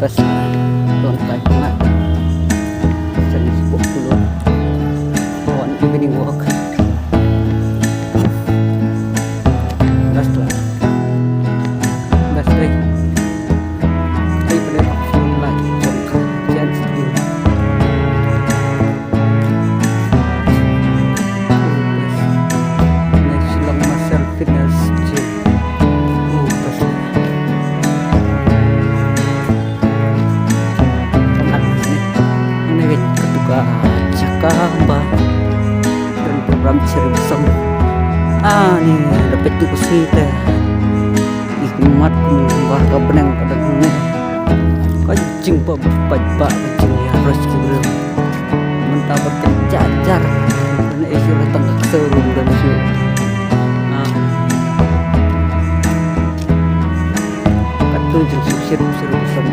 best tuan kai pengat jenis buk dulu on evening walk best lah best day kita boleh option lagi contoh chance view next long muscle fitness gym best lah Jakamba dan program Cirebesem nih dapat tuh sih ikmat kumbah kebeneng kadang kajing papa kajing ya harus gitu mentah berkencacar karena isu datang ke serum dan isu katu jeng sukses Cirebesem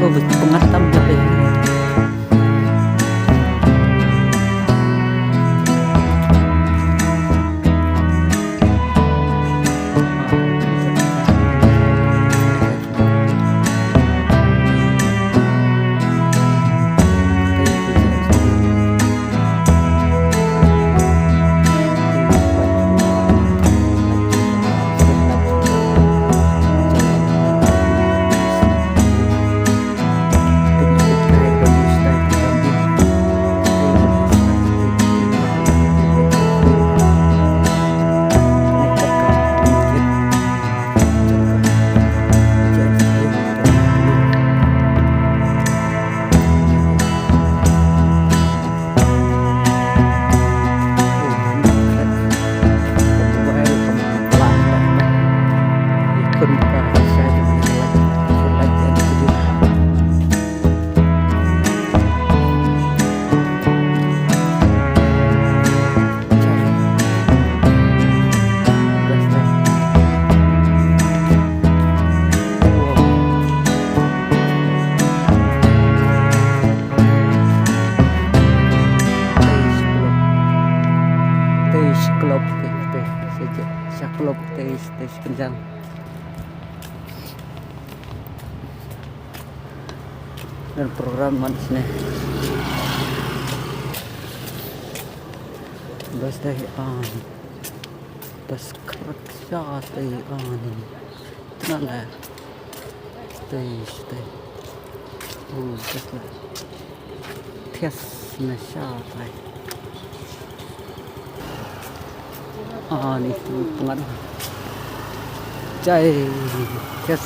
terus pengatam tapi klub teh saja saklop teh kencang dan program manisnya bas teh bas kerja teh ini tenang teh bas lah tes nasya teh nih pengaruh cai kes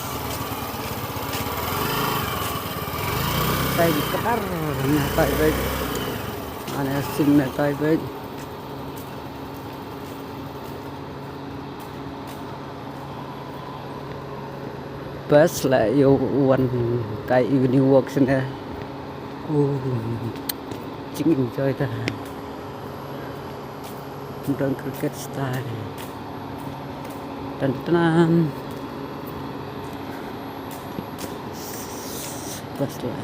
cai ketar nyata baik aneh sim nyata baik bas lah yo wan kai evening walk sana ching enjoy ta dan cricket style dan tenang pas lah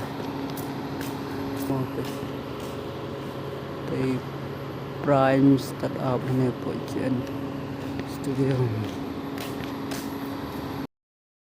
prime startup ini pojen studio